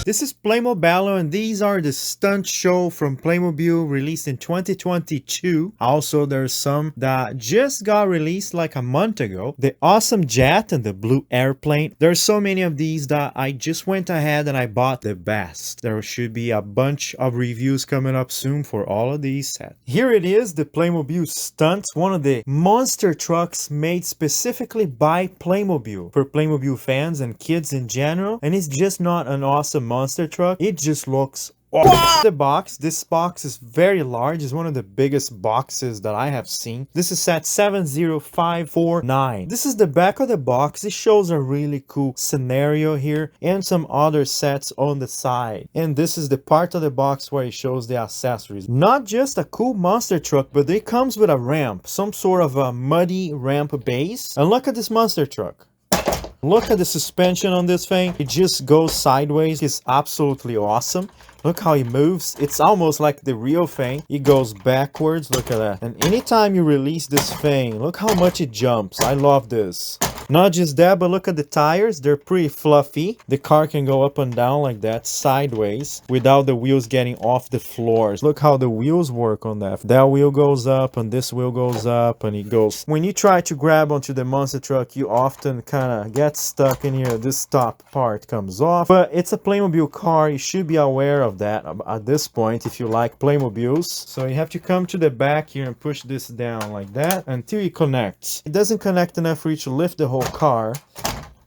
This is PlaymoBello, and these are the Stunt Show from Playmobil, released in 2022. Also, there's some that just got released like a month ago. The Awesome Jet and the Blue Airplane. There's so many of these that I just went ahead and I bought the best. There should be a bunch of reviews coming up soon for all of these sets. Here it is, the Playmobil Stunt, one of the monster trucks made specifically by Playmobil for Playmobil fans and kids in general. And it's just not an awesome monster truck, it just looks awesome. The box, this box is very large. It's one of the biggest boxes that I have seen. This is set 70549. This is the back of the box. It shows a really cool scenario here and some other sets on the side. And this is the part of the box where it shows the accessories. Not just a cool monster truck, but it comes with a ramp, some sort of a muddy ramp base. And look at this monster truck. Look at the suspension on this thing. It just goes sideways. It's absolutely awesome. Look how it moves. It's almost like the real thing. It goes backwards. Look at that. And anytime you release this thing, look how much it jumps. I love this. Not just that, but look at the tires. They're pretty fluffy. The car can go up and down like that, sideways, without the wheels getting off the floors. Look how the wheels work on that. That wheel goes up and this wheel goes up and it goes. When you try to grab onto the monster truck, you often kind of get stuck in here. This top part comes off. But it's a Playmobil car. You should be aware of that at this point if you like Playmobils. So you have to come to the back here and push this down like that until it connects. It doesn't connect enough for you to lift the whole car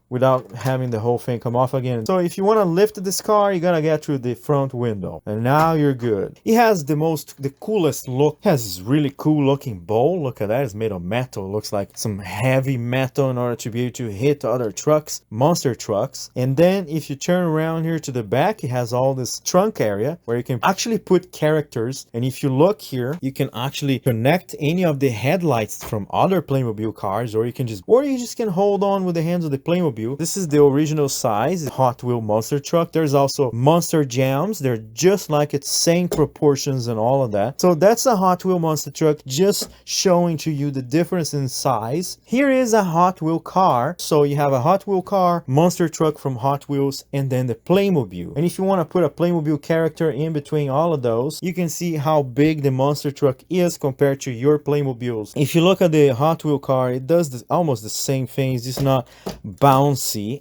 without having the whole thing come off again. So if you want to lift this car, you're gonna get through the front window and now you're good. It has the coolest look. It has this really cool looking bowl. Look at that. It's made of metal. It looks like some heavy metal in order to be able to hit other trucks, monster trucks. And then if you turn around here to the back, it has all this trunk area where you can actually put characters. And if you look here, you can actually connect any of the headlights from other Playmobil cars, or you just can hold on with the hands of the Playmobil. This is the original size Hot Wheel monster truck. There's also monster jams. They're just like it, same proportions and all of that. So that's a Hot Wheel monster truck, just showing to you the difference in size. Here is a Hot Wheel car. So you have a Hot Wheel car, monster truck from Hot Wheels, and then the Playmobil. And if you want to put a Playmobil character in between all of those, you can see how big the monster truck is compared to your Playmobils. If you look at the Hot Wheel car, it does almost the same thing. It's just not bouncy,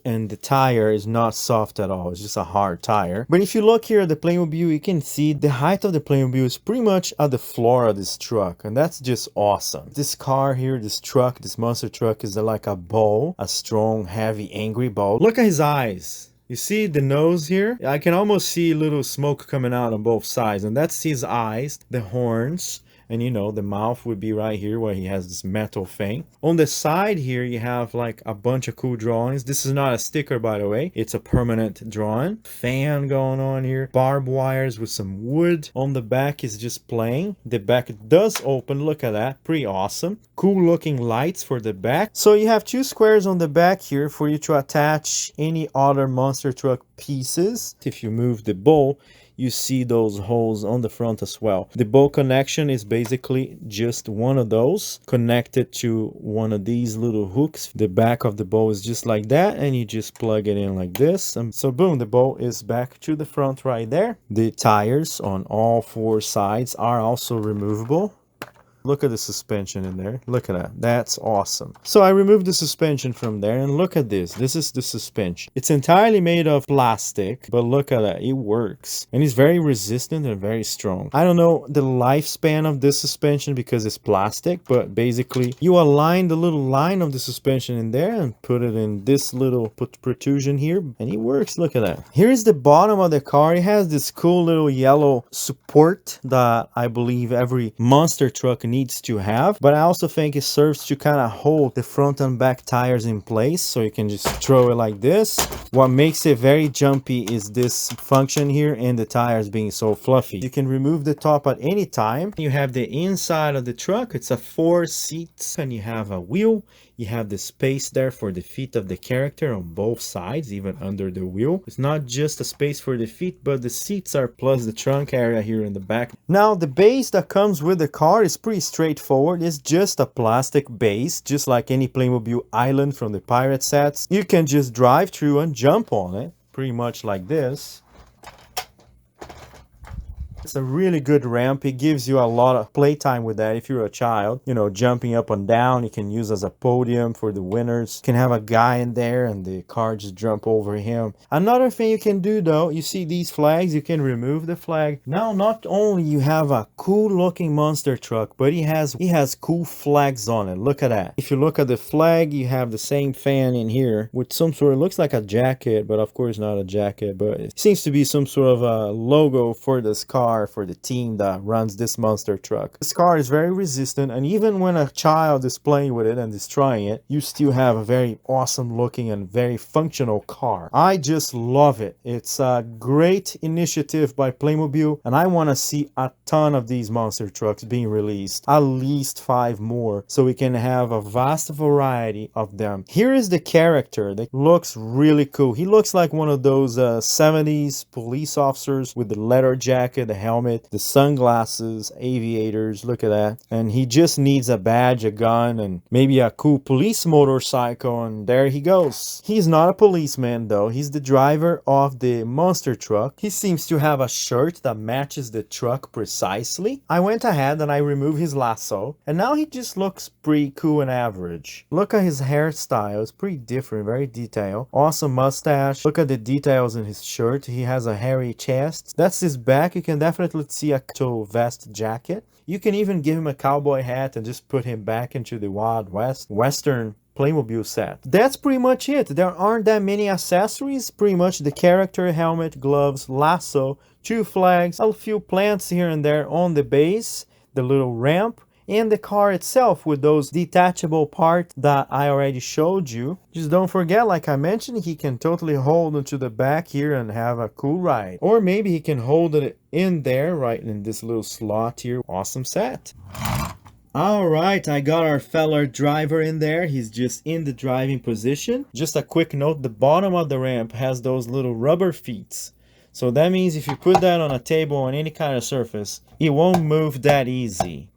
and the tire is not soft at all. It's just a hard tire. But if you look here at the Playmobil, you can see the height of the Playmobil is pretty much at the floor of this truck, and that's just awesome. This car here, this truck, this monster truck is like a bull, a strong, heavy, angry bull. Look at his eyes. You see the nose here? I can almost see a little smoke coming out on both sides, and that's his eyes, the horns. And you know, the mouth would be right here where he has this metal thing. On the side here, you have like a bunch of cool drawings. This is not a sticker, by the way. It's a permanent drawing. Fan going on here. Barbed wires with some wood. On the back is just plain. The back does open. Look at that. Pretty awesome. Cool looking lights for the back. So you have two squares on the back here for you to attach any other monster truck pieces. If you move the bowl, you see those holes on the front as well. The bow connection is basically just one of those connected to one of these little hooks. The back of the bow is just like that, and you just plug it in like this. And so boom, the bow is back to the front right there. The tires on all four sides are also removable. Look at the suspension in there. Look at that. That's awesome. So I removed the suspension from there, and look at this. This is the suspension. It's entirely made of plastic, but look at that. It works. And it's very resistant and very strong. I don't know the lifespan of this suspension because it's plastic, but basically you align the little line of the suspension in there and put it in this little protrusion here, and it works. Look at that. Here's the bottom of the car. It has this cool little yellow support that I believe every monster truck needs to have, but I also think it serves to kind of hold the front and back tires in place, so you can just throw it like this. What makes it very jumpy is this function here and the tires being so fluffy. You can remove the top at any time. You have the inside of the truck. It's a 4 seats, and you have a wheel. You have the space there for the feet of the character on both sides, even under the wheel. It's not just a space for the feet, but the seats are plus the trunk area here in the back. Now, the base that comes with the car is pretty straightforward. It's just a plastic base, just like any Playmobil island from the pirate sets. You can just drive through and jump on it, pretty much like this. It's a really good ramp. It gives you a lot of playtime with that if you're a child. You know, jumping up and down. You can use as a podium for the winners. You can have a guy in there and the car just jump over him. Another thing you can do though, you see these flags, you can remove the flag. Now not only you have a cool looking monster truck, but he has cool flags on it. Look at that. If you look at the flag, you have the same fan in here with some sort of, looks like a jacket, but of course not a jacket, but it seems to be some sort of a logo for this car, for the team that runs this monster truck. This car is very resistant, and even when a child is playing with it and destroying it, you still have a very awesome looking and very functional car. I just love it. It's a great initiative by Playmobil, and I want to see a ton of these monster trucks being released, at least 5 more, so we can have a vast variety of them. Here is the character that looks really cool. He looks like one of those 70s police officers with the leather jacket, the helmet, the sunglasses, aviators. Look at that. And he just needs a badge, a gun, and maybe a cool police motorcycle, and there he goes. He's not a policeman though. He's the driver of the monster truck. He seems to have a shirt that matches the truck precisely. I went ahead and I removed his lasso, and now he just looks pretty cool and average. Look at his hairstyle. It's pretty different, very detailed. Awesome mustache. Look at the details in his shirt. He has a hairy chest. That's his back. You can definitely see a vest jacket. You can even give him a cowboy hat and just put him back into the Wild West Western Playmobil set. That's pretty much it. There aren't that many accessories. Pretty much the character, helmet, gloves, lasso, 2 flags, a few plants here and there on the base, the little ramp, and the car itself with those detachable parts that I already showed you. Just don't forget, like I mentioned, he can totally hold onto the back here and have a cool ride. Or maybe he can hold it in there, right in this little slot here. Awesome set. Alright, I got our fellow driver in there. He's just in the driving position. Just a quick note, the bottom of the ramp has those little rubber feet. So that means if you put that on a table or on any kind of surface, it won't move that easy.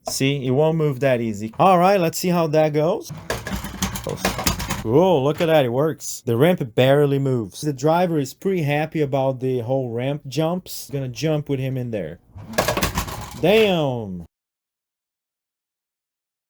See, it won't move that easy. Alright, let's see how that goes. Whoa, look at that, it works. The ramp barely moves. The driver is pretty happy about the whole ramp jumps. Gonna jump with him in there. Damn!